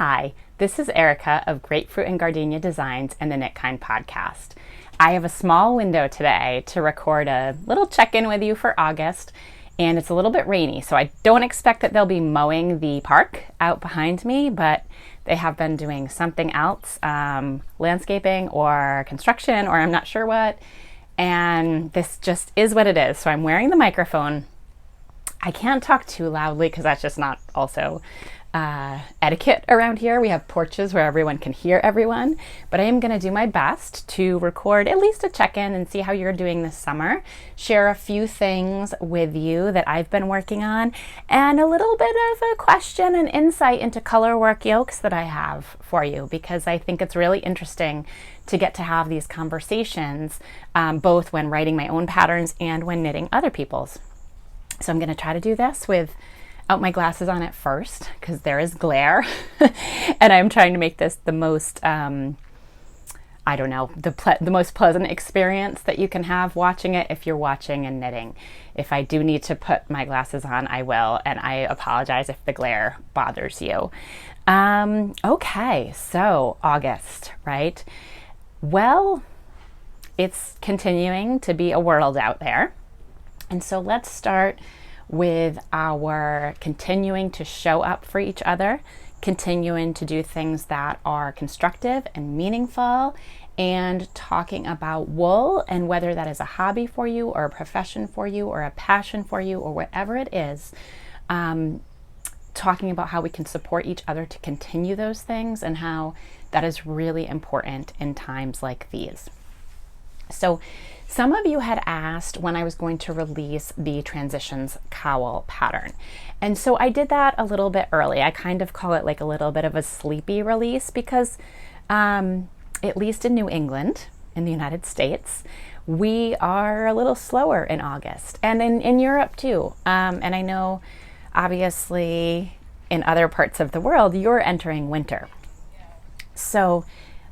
Hi, this is Erica of Grapefruit and Gardenia Designs and the Knit Kind podcast. I have a small window today to record a little check-in with you for August, and it's a little bit rainy, so I don't expect that they'll be mowing the park out behind me, but they have been doing something else, landscaping or construction, or I'm not sure what, and this just is what it is. So I'm wearing the microphone. I can't talk too loudly because that's just not also etiquette around here. We have porches where everyone can hear everyone, but I am going to do my best to record at least a check-in and see how you're doing this summer, share a few things with you that I've been working on, and a little bit of a question and insight into Colorwork yokes that I have for you, because I think it's really interesting to get to have these conversations, both when writing my own patterns and when knitting other people's. So I'm going to try to do this without my glasses on at first, because there is glare, and I'm trying to make this the most, the most pleasant experience that you can have watching it if you're watching and knitting. If I do need to put my glasses on, I will, and I apologize if the glare bothers you. Okay, so August, right? Well, it's continuing to be a world out there. And so let's start with our continuing to show up for each other, continuing to do things that are constructive and meaningful, and talking about wool and whether that is a hobby for you or a profession for you or a passion for you or whatever it is, talking about how we can support each other to continue those things and how that is really important in times like these. So some of you had asked when I was going to release the Transitions Cowl pattern. And so I did that a little bit early. I kind of call it like a little bit of a sleepy release because at least in New England, in the United States, we are a little slower in August, and in Europe too. And I know obviously in other parts of the world, you're entering winter. So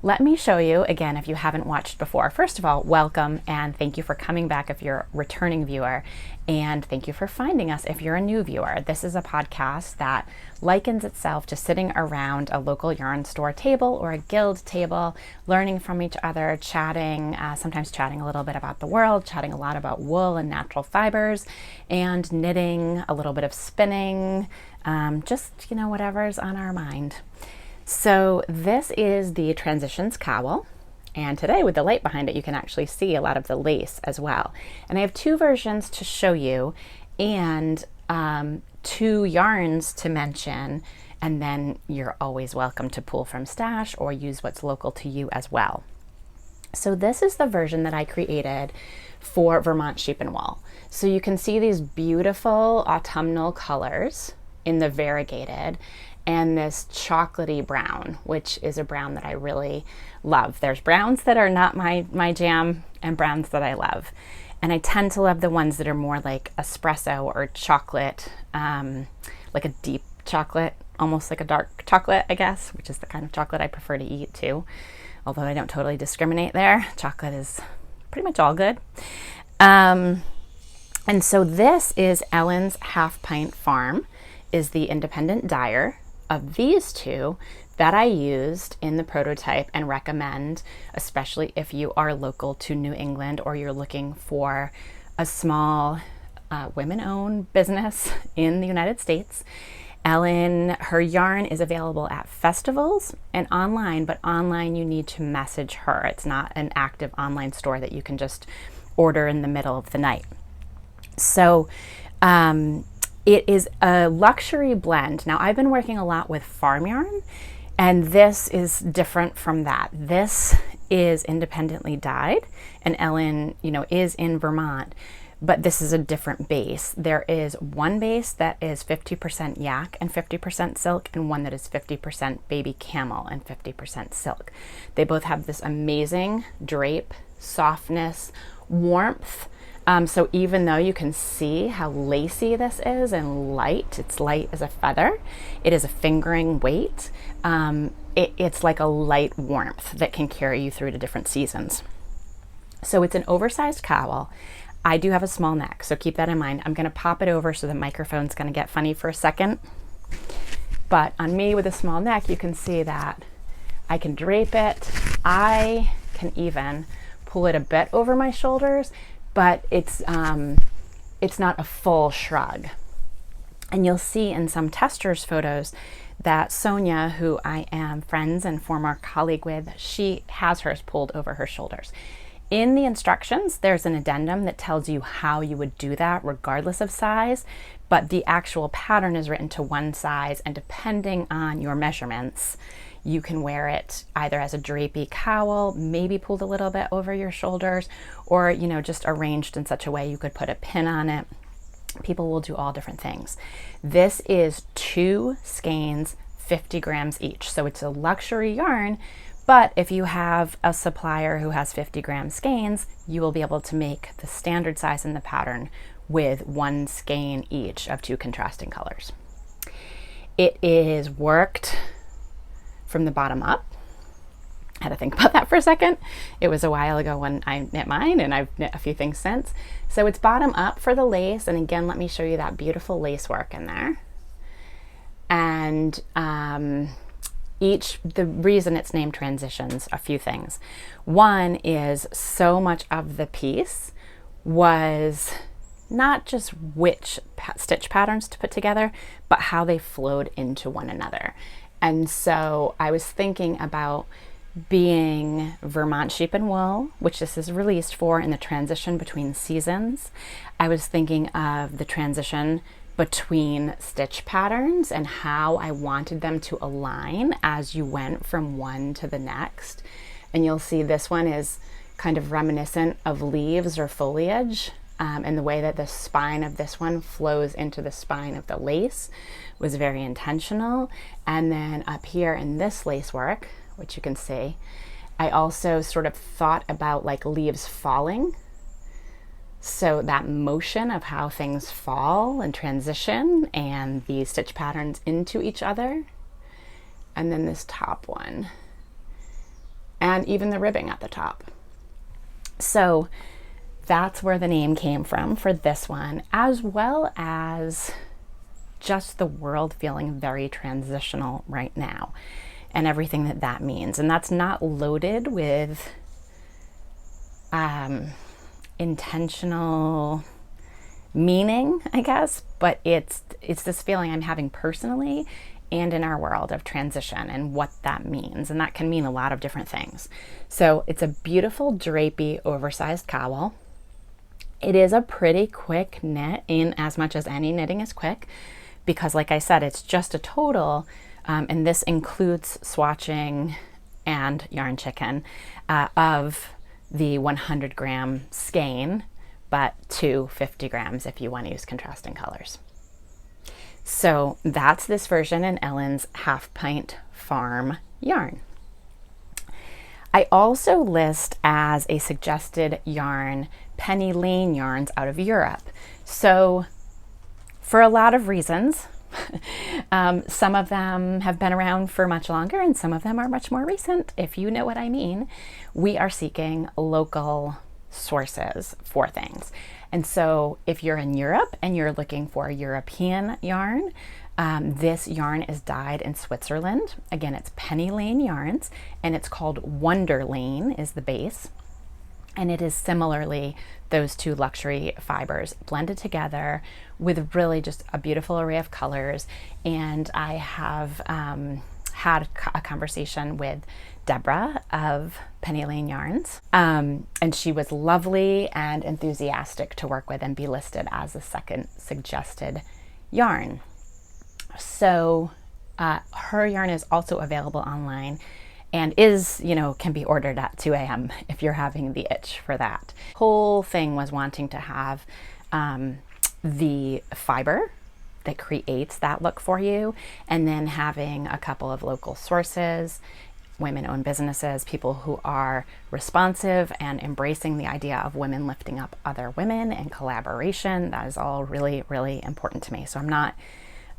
let me show you again, if you haven't watched before. First of all, welcome, and thank you for coming back if you're a returning viewer, and thank you for finding us if you're a new viewer. This is a podcast that likens itself to sitting around a local yarn store table or a guild table, learning from each other, chatting, sometimes chatting a little bit about the world, chatting a lot about wool and natural fibers, and knitting, a little bit of spinning, just, whatever's on our mind. So this is the Transitions Cowl, and today with the light behind it you can actually see a lot of the lace as well. And I have two versions to show you and two yarns to mention, and then you're always welcome to pull from stash or use what's local to you as well. So this is the version that I created for Vermont Sheep Wool. So you can see these beautiful autumnal colors in the variegated, and this chocolatey brown, which is a brown that I really love. There's browns that are not my jam and browns that I love. And I tend to love the ones that are more like espresso or chocolate, like a deep chocolate, almost like a dark chocolate, I guess, which is the kind of chocolate I prefer to eat too. Although I don't totally discriminate there. Chocolate is pretty much all good. And so this is Ellen's Half Pint Farm, is the independent dyer of these two that I used in the prototype and recommend, especially if you are local to New England or you're looking for a small women-owned business in the United States. Ellen, her yarn is available at festivals and online, but online you need to message her. It's not an active online store that you can just order in the middle of the night. So it is a luxury blend. Now, I've been working a lot with farm yarn, and this is different from that. This is independently dyed, and Ellen, is in Vermont, but this is a different base. There is one base that is 50% yak and 50% silk, and one that is 50% baby camel and 50% silk. They both have this amazing drape, softness, warmth. So even though you can see how lacy this is and light, it's light as a feather, it is a fingering weight. It's like a light warmth that can carry you through to different seasons. So it's an oversized cowl. I do have a small neck, so keep that in mind. I'm going to pop it over so the microphone's going to get funny for a second. But on me with a small neck, you can see that I can drape it. I can even pull it a bit over my shoulders, but it's not a full shrug. And you'll see in some testers photos that Sonia, who I am friends and former colleague with, she has hers pulled over her shoulders. In the instructions, there's an addendum that tells you how you would do that regardless of size, but the actual pattern is written to one size, and depending on your measurements, you can wear it either as a drapey cowl, maybe pulled a little bit over your shoulders, or, you know, just arranged in such a way you could put a pin on it. People will do all different things. This is 2 skeins, 50 grams each. So it's a luxury yarn, but if you have a supplier who has 50 gram skeins, you will be able to make the standard size in the pattern with 1 skein each of 2 contrasting colors. It is worked from the bottom up. I had to think about that for a second. It was a while ago when I knit mine, and I've knit a few things since. So it's bottom up for the lace, and again, let me show you that beautiful lace work in there. And the reason it's named Transitions, a few things. One is so much of the piece was not just which stitch patterns to put together, but how they flowed into one another. And so I was thinking about being Vermont Sheep Wool, which this is released for in the transition between seasons. I was thinking of the transition between stitch patterns and how I wanted them to align as you went from one to the next. And you'll see this one is kind of reminiscent of leaves or foliage, and the way that the spine of this one flows into the spine of the lace was very intentional. And then up here in this lace work, which you can see, I also sort of thought about like leaves falling. So that motion of how things fall and transition and the stitch patterns into each other. And then this top one. And even the ribbing at the top. So that's where the name came from for this one, as well as just the world feeling very transitional right now and everything that that means. And that's not loaded with intentional meaning, I guess, but it's this feeling I'm having personally and in our world of transition and what that means. And that can mean a lot of different things. So it's a beautiful drapey oversized cowl. It is a pretty quick knit, in as much as any knitting is quick, because like I said, it's just a total, and this includes swatching and yarn chicken, of the 100 gram skein, but 250 grams if you want to use contrasting colors. So that's this version in Ellen's half pint farm yarn. I also list as a suggested yarn Penny Lane yarns out of Europe. So for a lot of reasons, some of them have been around for much longer and some of them are much more recent. If you know what I mean, we are seeking local sources for things. And so if you're in Europe and you're looking for a European yarn, this yarn is dyed in Switzerland. Again, it's Penny Lane yarns, and it's called Wonder Lane is the base. And it is similarly those 2 luxury fibers blended together with really just a beautiful array of colors. And I have had a conversation with Deborah of Penny Lane Yarns, and she was lovely and enthusiastic to work with and be listed as the second suggested yarn. So her yarn is also available online and is, can be ordered at 2 a.m. if you're having the itch for that. Whole thing was wanting to have the fiber that creates that look for you, and then having a couple of local sources, women-owned businesses, people who are responsive and embracing the idea of women lifting up other women and collaboration. That is all really, really important to me. So I'm not,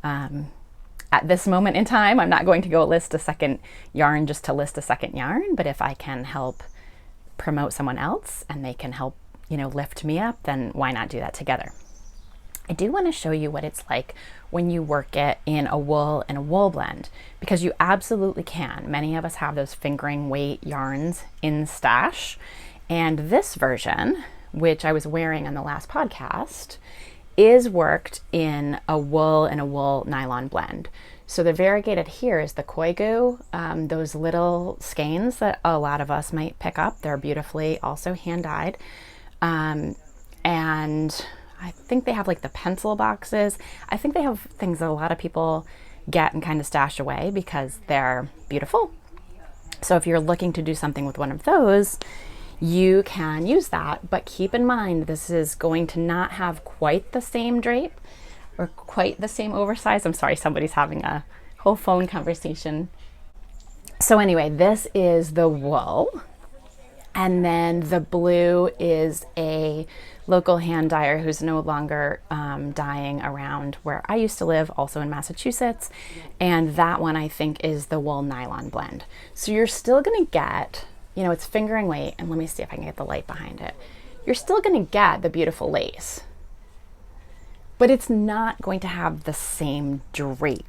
at this moment in time, I'm not going to go list a second yarn just to list a second yarn, but if I can help promote someone else and they can help, lift me up, then why not do that together? I do want to show you what it's like when you work it in a wool and a wool blend, because you absolutely can. Many of us have those fingering weight yarns in stash, and this version, which I was wearing on the last podcast, is worked in a wool and a wool nylon blend. So the variegated here is the Koigu, those little skeins that a lot of us might pick up. They're beautifully also hand dyed. And I think they have like the pencil boxes. I think they have things that a lot of people get and kind of stash away because they're beautiful. So if you're looking to do something with one of those, you can use that, but keep in mind this is going to not have quite the same drape or quite the same oversize. I'm sorry, somebody's having a whole phone conversation. So anyway, this is the wool, and then the blue is a local hand dyer who's no longer dyeing around where I used to live, also in Massachusetts, and that one I think is the wool nylon blend. So you're still gonna get, you know, it's fingering weight, and let me see if I can get the light behind it. You're still gonna get the beautiful lace, but it's not going to have the same drape,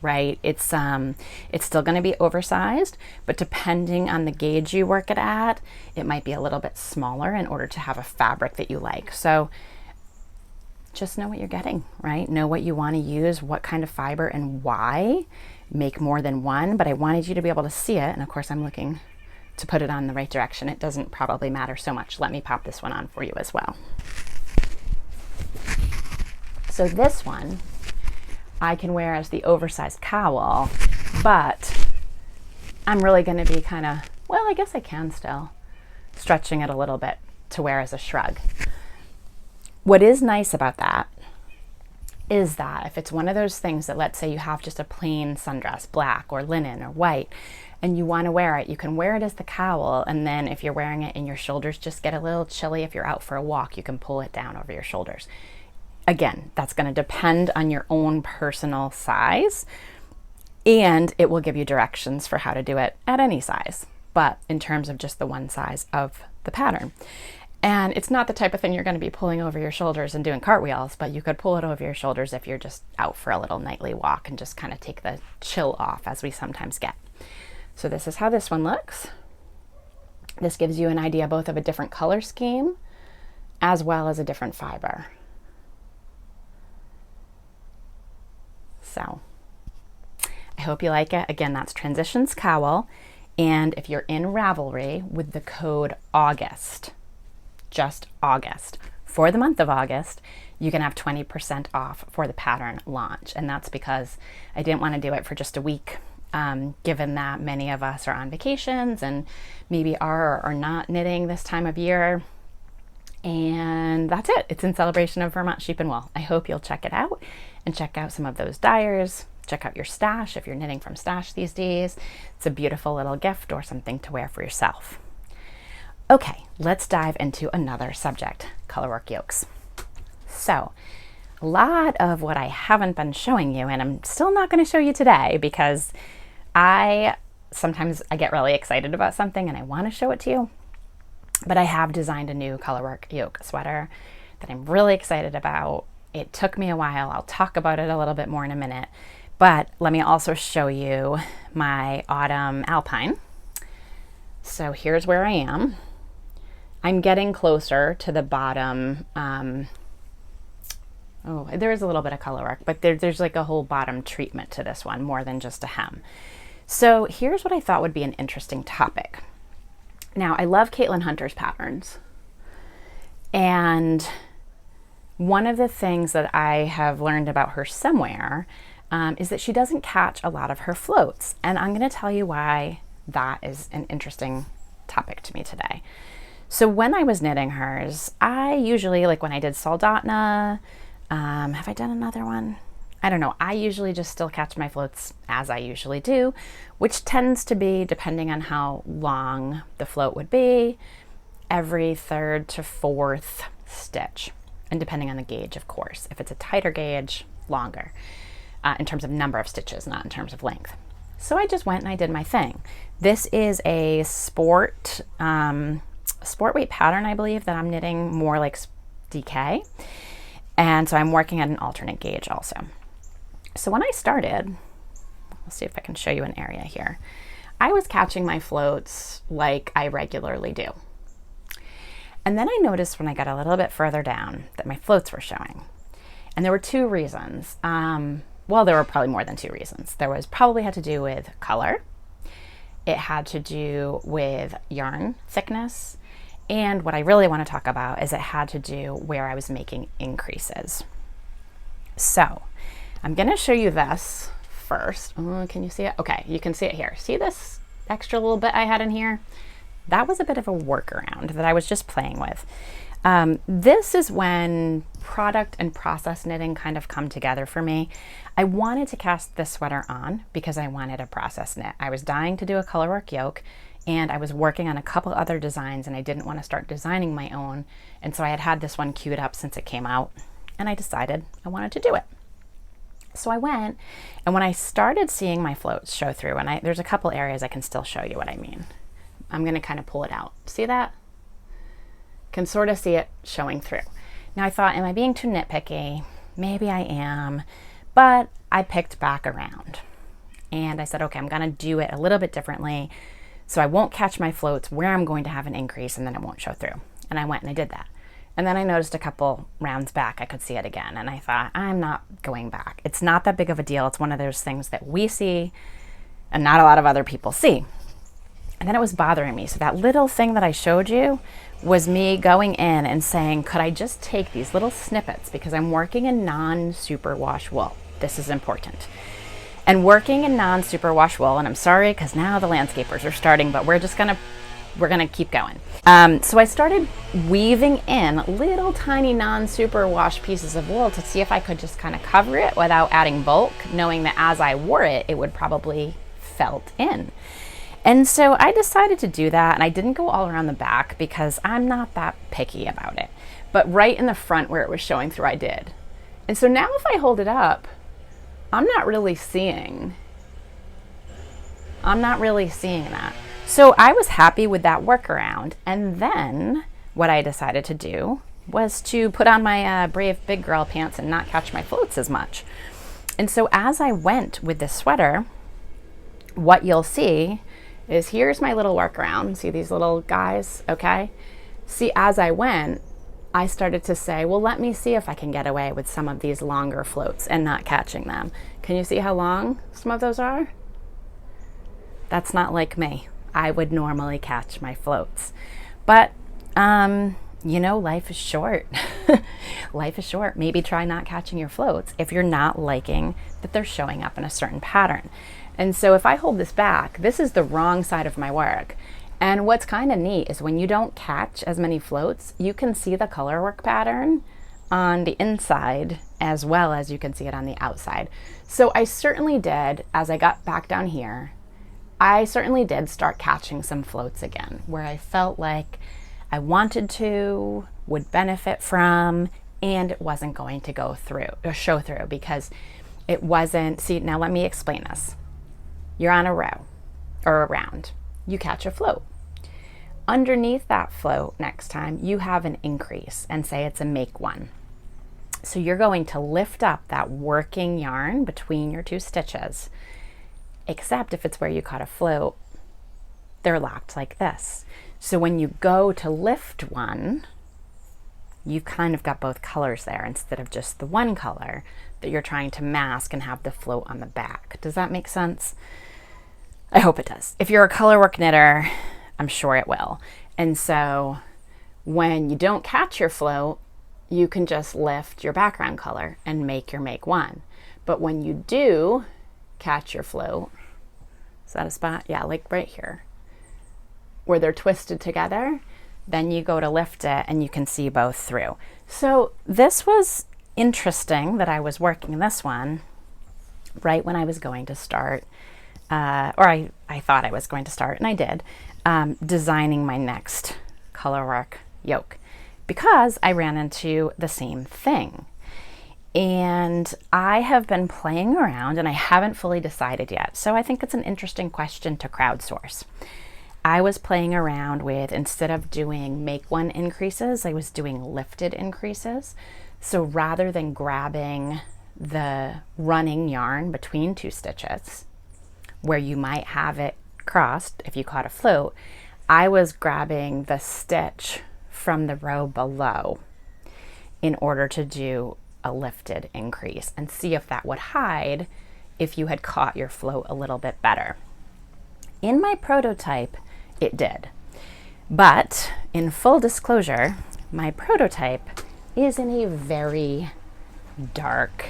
right? It's still gonna be oversized, but depending on the gauge you work it at, it might be a little bit smaller in order to have a fabric that you like. So just know what you're getting, right? Know what you wanna use, what kind of fiber and why. Make more than one, but I wanted you to be able to see it. And of course I'm looking to put it on the right direction. It doesn't probably matter so much. Let me pop this one on for you as well. So this one I can wear as the oversized cowl, but I'm really going to be kind of, well, I guess I can still, stretching it a little bit to wear as a shrug. What is nice about that is that if it's one of those things that, let's say you have just a plain sundress, black or linen or white, and you want to wear it, you can wear it as the cowl, and then if you're wearing it and your shoulders just get a little chilly, if you're out for a walk, you can pull it down over your shoulders. Again, that's going to depend on your own personal size, and it will give you directions for how to do it at any size, but in terms of just the one size of the pattern. And it's not the type of thing you're going to be pulling over your shoulders and doing cartwheels, but you could pull it over your shoulders if you're just out for a little nightly walk and just kind of take the chill off, as we sometimes get. So this is how this one looks. This gives you an idea both of a different color scheme as well as a different fiber. So I hope you like it. Again, that's Transitions Cowl. And if you're in Ravelry with the code August, just August, for the month of August, you can have 20% off for the pattern launch. And that's because I didn't want to do it for just a week, given that many of us are on vacations and maybe are or are not knitting this time of year. And that's it. It's in celebration of Vermont Sheep Wool. I hope you'll check it out and check out some of those dyers. Check out your stash if you're knitting from stash these days. It's a beautiful little gift or something to wear for yourself. Okay, let's dive into another subject, colorwork yokes. So a lot of what I haven't been showing you, and I'm still not going to show you today because sometimes I get really excited about something and I want to show it to you. But I have designed a new colorwork yoke sweater that I'm really excited about. It took me a while. I'll talk about it a little bit more in a minute. But let me also show you my autumn Alpine. So here's where I am. I'm getting closer to the bottom. There is a little bit of colorwork, but there's like a whole bottom treatment to this one, more than just a hem. So here's what I thought would be an interesting topic. Now, I love Caitlin Hunter's patterns, and one of the things that I have learned about her somewhere is that she doesn't catch a lot of her floats, and I'm going to tell you why that is an interesting topic to me today. So when I was knitting hers, I usually, like when I did Soldotna, have I done another one? I don't know. I usually just still catch my floats as I usually do, which tends to be, depending on how long the float would be, every third to fourth stitch. And depending on the gauge, of course. If it's a tighter gauge, longer, in terms of number of stitches, not in terms of length. So I just went and I did my thing. This is a sport weight pattern, I believe, that I'm knitting more like DK. And so I'm working at an alternate gauge also. So when I started, let's see if I can show you an area here. I was catching my floats like I regularly do. And then I noticed when I got a little bit further down that my floats were showing. And there were two reasons. Well, there were probably more than two reasons. There was probably had to do with color. It had to do with yarn thickness. And what I really want to talk about is it had to do where I was making increases. So I'm going to show you this first. Can you see it? Okay, you can see it here. See this extra little bit I had in here? That was a bit of a workaround that I was just playing with. This is when product and process knitting kind of come together for me. I wanted to cast this sweater on because I wanted a process knit. I was dying to do a colorwork yoke, and I was working on a couple other designs, and I didn't want to start designing my own. And so I had this one queued up since it came out, and I decided I wanted to do it. So I went, and when I started seeing my floats show through, and there's a couple areas I can still show you what I mean. I'm going to kind of pull it out. See that? Can sort of see it showing through. Now I thought, am I being too nitpicky? Maybe I am, but I picked back around and I said, okay, I'm going to do it a little bit differently so I won't catch my floats where I'm going to have an increase and then it won't show through. And I went and I did that. And then I noticed a couple rounds back, I could see it again. And I thought, I'm not going back. It's not that big of a deal. It's one of those things that we see and not a lot of other people see. And then it was bothering me. So that little thing that I showed you was me going in and saying, could I just take these little snippets, because I'm working in non-superwash wool. This is important. And working in non-superwash wool, and I'm sorry because now the landscapers are starting, but we're gonna keep going. So I started weaving in little tiny non-superwash pieces of wool to see if I could just kind of cover it without adding bulk, knowing that as I wore it, it would probably felt in. And so I decided to do that, and I didn't go all around the back because I'm not that picky about it. But right in the front where it was showing through, I did. And so now if I hold it up, I'm not really seeing that. So I was happy with that workaround. And then what I decided to do was to put on my Brave Big Girl pants and not catch my floats as much. And so as I went with this sweater, what you'll see is here's my little workaround. See these little guys, okay? See, as I went, I started to say, well, let me see if I can get away with some of these longer floats and not catching them. Can you see how long some of those are? That's not like me. I would normally catch my floats. But, you know, life is short. Life is short. Maybe try not catching your floats if you're not liking that they're showing up in a certain pattern. And so if I hold this back, this is the wrong side of my work. And what's kind of neat is when you don't catch as many floats, you can see the colorwork pattern on the inside as well as you can see it on the outside. So I certainly did, as I got back down here, I certainly did start catching some floats again where I felt like I wanted to, would benefit from, and it wasn't going to go through or show through because it wasn't. See, now let me explain this. You're on a row or a round. You catch a float. Underneath that float next time, you have an increase and say it's a make one. So you're going to lift up that working yarn between your two stitches, except if it's where you caught a float, they're locked like this. So when you go to lift one, you've kind of got both colors there instead of just the one color that you're trying to mask and have the float on the back. Does that make sense? I hope it does. If you're a colorwork knitter, I'm sure it will. And so when you don't catch your float, you can just lift your background color and make your make one. But when you do catch your float, is that a spot? Yeah, like right here, where they're twisted together, then you go to lift it and you can see both through. So this was interesting that I was working this one right when I was going to start, or I thought I was going to start, and I did, designing my next colorwork yoke because I ran into the same thing. And I have been playing around and I haven't fully decided yet. So I think it's an interesting question to crowdsource. I was playing around with, instead of doing make one increases, I was doing lifted increases. So rather than grabbing the running yarn between two stitches, where you might have it crossed if you caught a float, I was grabbing the stitch from the row below in order to do a lifted increase and see if that would hide if you had caught your float a little bit better. In my prototype, it did. But in full disclosure, my prototype is in a very dark,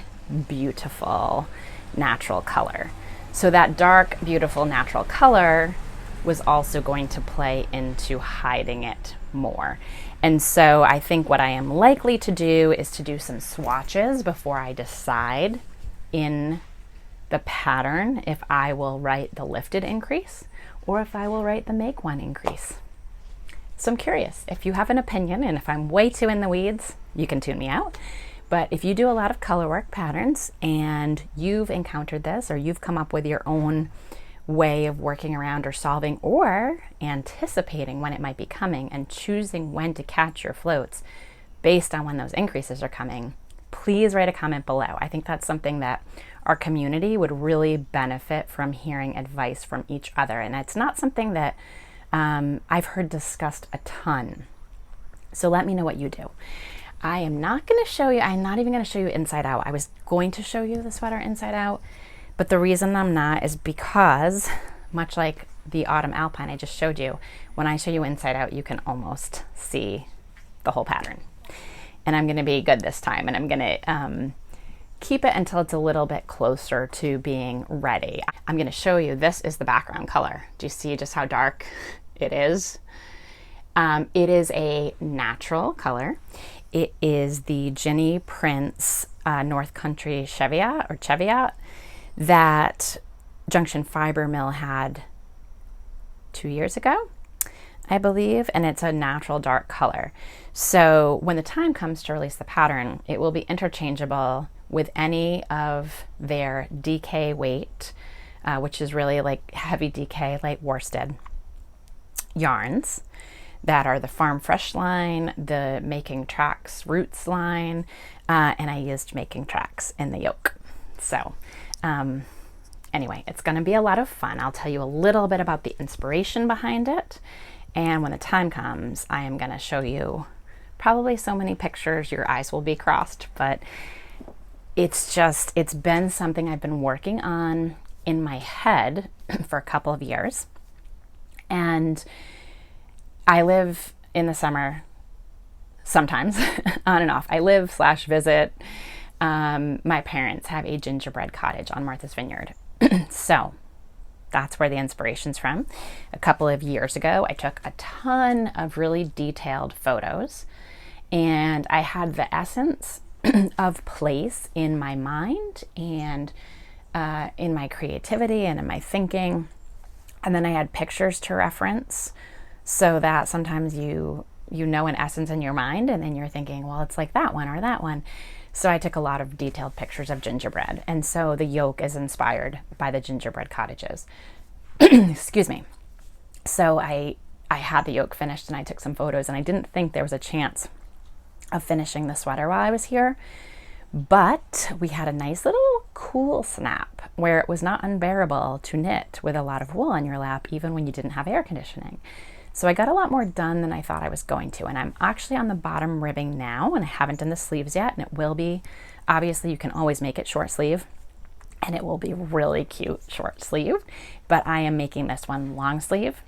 beautiful, natural color. So that dark, beautiful, natural color was also going to play into hiding it more. And so I think what I am likely to do is to do some swatches before I decide in the pattern if I will write the lifted increase or if I will write the make one increase. So I'm curious if you have an opinion, and if I'm way too in the weeds, you can tune me out. But if you do a lot of colorwork patterns and you've encountered this, or you've come up with your own way of working around or solving or anticipating when it might be coming and choosing when to catch your floats based on when those increases are coming, please write a comment below. I think that's something that our community would really benefit from hearing advice from each other. And it's not something that I've heard discussed a ton. So let me know what you do. I am not going to show you, I'm not even going to show you inside out. I was going to show you the sweater inside out, but the reason I'm not is because, much like the autumn Alpine I just showed you, when I show you inside out, you can almost see the whole pattern. And I'm going to be good this time, and I'm going to keep it until it's a little bit closer to being ready. I'm going to show you, this is the background color. Do you see just how dark it is? It is a natural color. It is the Ginny Prince North Country Cheviot that Junction Fiber Mill had 2 years ago, I believe, and it's a natural dark color. So when the time comes to release the pattern, it will be interchangeable with any of their DK weight, which is really like heavy DK, light worsted yarns that are the Farm Fresh line, the Making Tracks Roots line, and I used Making Tracks in the yoke. So anyway, it's going to be a lot of fun. I'll tell you a little bit about the inspiration behind it, and when the time comes, I am going to show you probably so many pictures your eyes will be crossed, but it's been something I've been working on in my head for a couple of years. And I live in the summer sometimes on and off. I live/visit. My parents have a gingerbread cottage on Martha's Vineyard. So that's where the inspiration's from. A couple of years ago, I took a ton of really detailed photos, and I had the essence of place in my mind and in my creativity and in my thinking. And then I had pictures to reference so that sometimes you know an essence in your mind and then you're thinking, well, it's like that one or that one. So I took a lot of detailed pictures of gingerbread. And so the yoke is inspired by the gingerbread cottages. Excuse me. So I had the yoke finished and I took some photos, and I didn't think there was a chance of finishing the sweater while I was here, but we had a nice little cool snap where it was not unbearable to knit with a lot of wool on your lap, even when you didn't have air conditioning. So I got a lot more done than I thought I was going to, and I'm actually on the bottom ribbing now, and I haven't done the sleeves yet, and it will be, obviously you can always make it short sleeve, and it will be really cute short sleeve, but I am making this one long sleeve,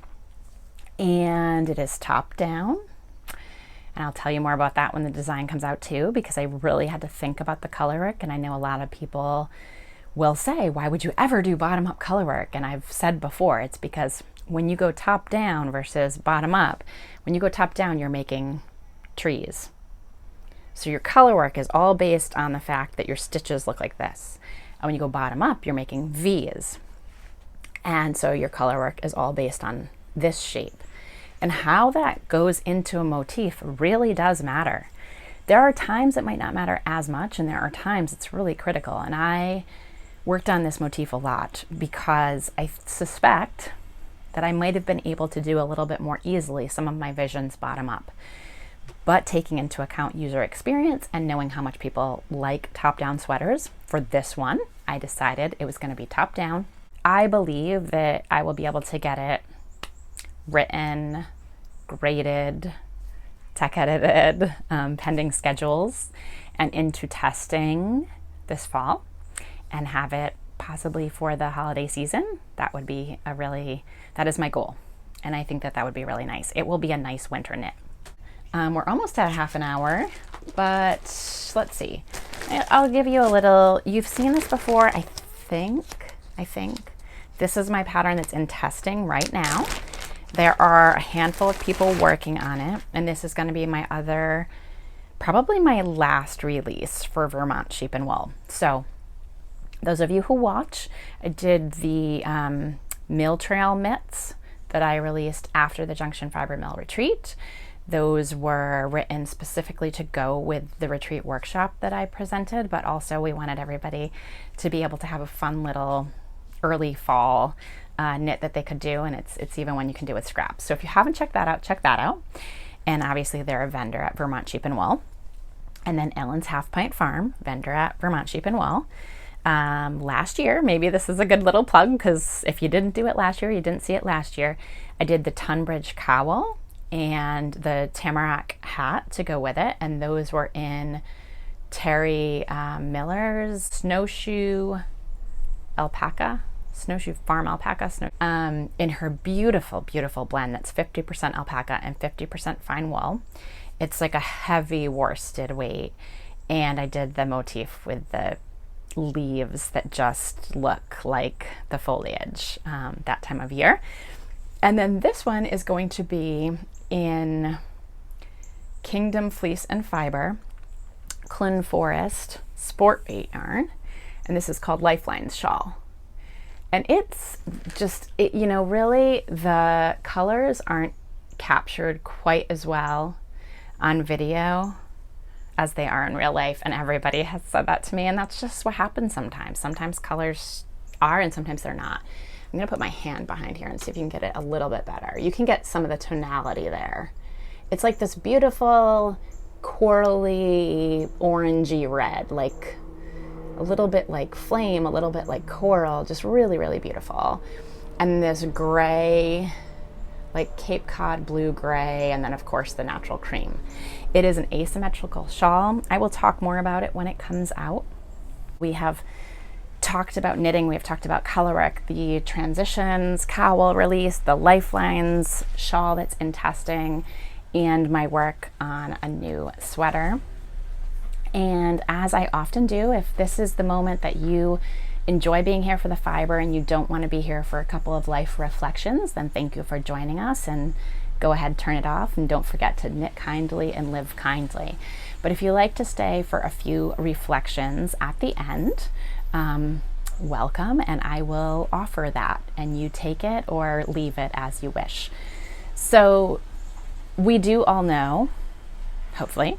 and it is top down. And I'll tell you more about that when the design comes out too, because I really had to think about the color work. And I know a lot of people will say, why would you ever do bottom up color work? And I've said before, it's because when you go top down versus bottom up, when you go top down, you're making trees. So your color work is all based on the fact that your stitches look like this. And when you go bottom up, you're making V's. And so your color work is all based on this shape. And how that goes into a motif really does matter. There are times it might not matter as much, and there are times it's really critical. And I worked on this motif a lot because I suspect that I might have been able to do a little bit more easily some of my visions bottom up. But taking into account user experience and knowing how much people like top-down sweaters, for this one, I decided it was going to be top-down. I believe that I will be able to get it written, graded, tech edited, pending schedules, and into testing this fall, and have it possibly for the holiday season. That would be that is my goal. And I think that would be really nice. It will be a nice winter knit. We're almost at half an hour, but let's see. I'll give you a little, you've seen this before, I think. This is my pattern that's in testing right now. There are a handful of people working on it, and this is going to be my probably my last release for Vermont Sheep Wool. So those of you who watch, I did the Mill Trail mitts that I released after the Junction Fiber Mill retreat. Those were written specifically to go with the retreat workshop that I presented, but also we wanted everybody to be able to have a fun little early fall knit that they could do, and it's even one you can do with scraps. So if you haven't checked that out, check that out. And obviously they're a vendor at Vermont Sheep Wool. And then Ellen's Half Pint Farm, vendor at Vermont Sheep Wool. Last year, maybe this is a good little plug, because if you didn't do it last year, you didn't see it last year, I did the Tunbridge cowl and the tamarack hat to go with it, and those were in Terry Miller's snowshoe farm alpaca, in her beautiful blend that's 50% alpaca and 50% fine wool. It's like a heavy worsted weight, and I did the motif with the leaves that just look like the foliage that time of year. And then this one is going to be in Kingdom Fleece and Fiber, Clun Forest sport bait yarn, and this is called Lifelines Shawl. And it's just, really the colors aren't captured quite as well on video as they are in real life, and everybody has said that to me, and that's just what happens sometimes. Sometimes colors are and sometimes they're not. I'm gonna put my hand behind here and see if you can get it a little bit better. You can get some of the tonality there. It's like this beautiful corally orangey red, like a little bit like flame, a little bit like coral, just really beautiful. And this gray, like Cape Cod blue gray, and then of course the natural cream. It is an asymmetrical shawl. I will talk more about it when it comes out. We have talked about knitting, we have talked about Colorwork, the Transitions Cowl release, the Lifelines Shawl that's in testing, and my work on a new sweater. And as I often do, if this is the moment that you enjoy being here for the fiber and you don't want to be here for a couple of life reflections, then thank you for joining us, and go ahead, turn it off, and don't forget to knit kindly and live kindly. But if you like to stay for a few reflections at the end, welcome, and I will offer that, and you take it or leave it as you wish. So we do all know, hopefully,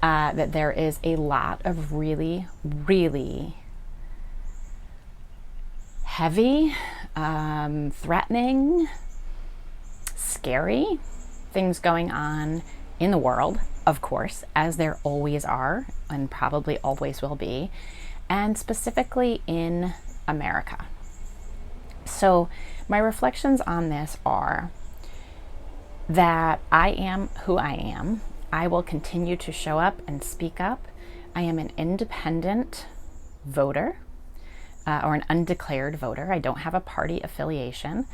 that there is a lot of really heavy, threatening, scary things going on in the world, of course, as there always are and probably always will be, and specifically in America. So my reflections on this are that I am who I am. I will continue to show up and speak up. I am an independent voter, or an undeclared voter. I don't have a party affiliation.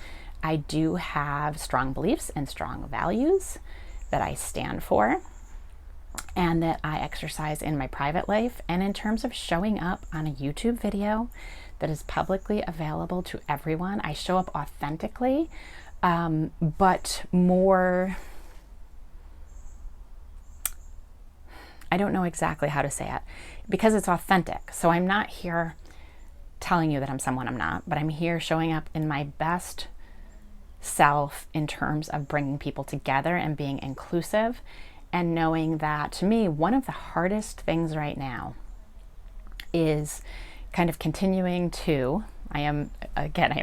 I do have strong beliefs and strong values that I stand for and that I exercise in my private life. And in terms of showing up on a YouTube video that is publicly available to everyone, I show up authentically, but more, I don't know exactly how to say it, because it's authentic. So I'm not here telling you that I'm someone I'm not, but I'm here showing up in my best self in terms of bringing people together and being inclusive, and knowing that, to me, one of the hardest things right now is kind of continuing to, I am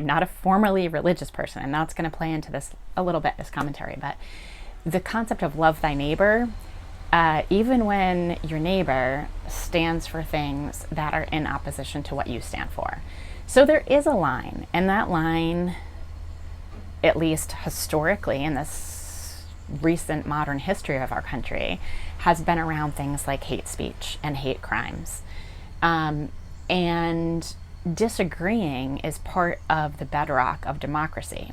not a formerly religious person, and that's going to play into this a little bit, this commentary, but the concept of love thy neighbor, even when your neighbor stands for things that are in opposition to what you stand for. So there is a line, and that line, at least historically in this recent modern history of our country, has been around things like hate speech and hate crimes. And disagreeing is part of the bedrock of democracy,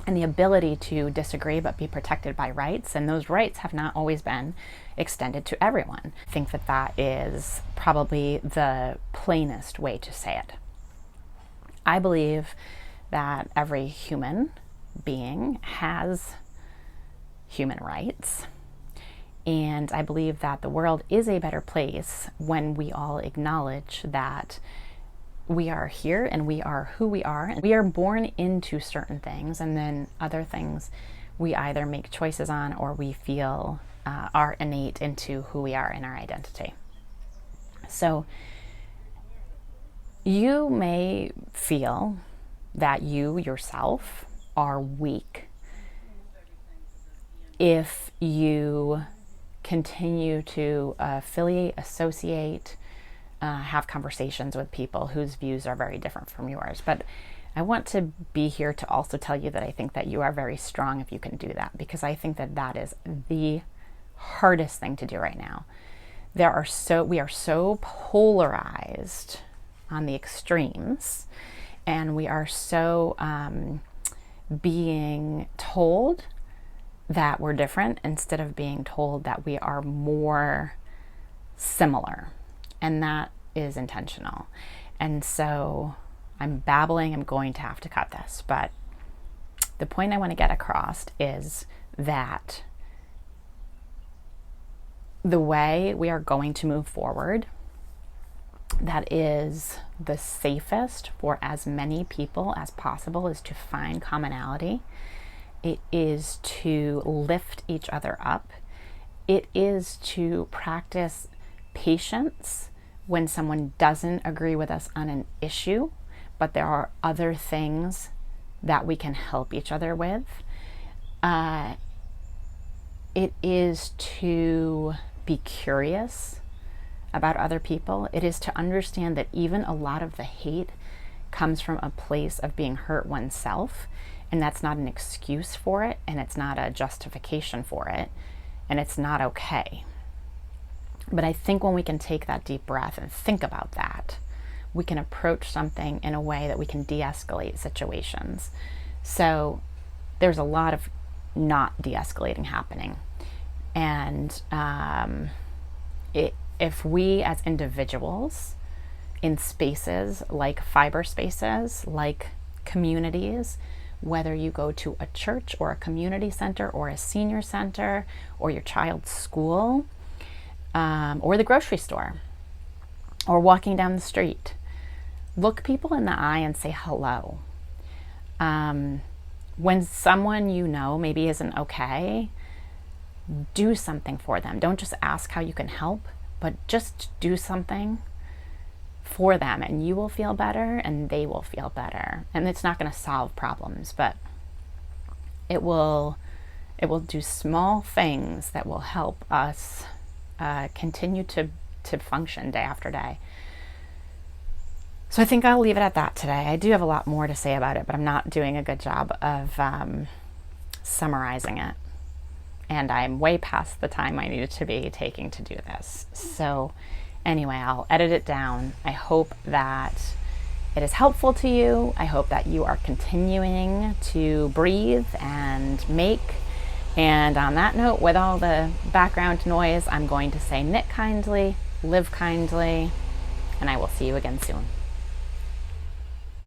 and the ability to disagree but be protected by rights, and those rights have not always been extended to everyone. I think that that is probably the plainest way to say it. I believe that every human being has human rights, and I believe that the world is a better place when we all acknowledge that we are here and we are who we are. And we are born into certain things, and then other things we either make choices on or we feel are innate into who we are in our identity. So you may feel that you yourself are weak if you continue to affiliate, associate, have conversations with people whose views are very different from yours. But I want to be here to also tell you that I think that you are very strong if you can do that, because I think that that is the hardest thing to do right now. We are so polarized on the extremes, and we are so being told that we're different instead of being told that we are more similar. And that is intentional. And so I'm babbling, I'm going to have to cut this, but the point I want to get across is that the way we are going to move forward, that is the safest for as many people as possible, is to find commonality. It is to lift each other up. It is to practice patience when someone doesn't agree with us on an issue, but there are other things that we can help each other with. It is to be curious about other people. It is to understand that even a lot of the hate comes from a place of being hurt oneself, and that's not an excuse for it, and it's not a justification for it, and it's not okay. But I think when we can take that deep breath and think about that, we can approach something in a way that we can de-escalate situations. So there's a lot of not de-escalating happening. And if we as individuals in spaces like fiber spaces, like communities, whether you go to a church or a community center or a senior center or your child's school, or the grocery store, or walking down the street, look people in the eye and say hello. When someone you know maybe isn't okay, do something for them. Don't just ask how you can help, but just do something for them, and you will feel better and they will feel better. And it's not going to solve problems, but it will do small things that will help us continue to function day after day. So I think I'll leave it at that today. I do have a lot more to say about it, but I'm not doing a good job of summarizing it. And I'm way past the time I needed to be taking to do this. So anyway, I'll edit it down. I hope that it is helpful to you. I hope that you are continuing to breathe and make. And on that note, with all the background noise, I'm going to say knit kindly, live kindly, and I will see you again soon.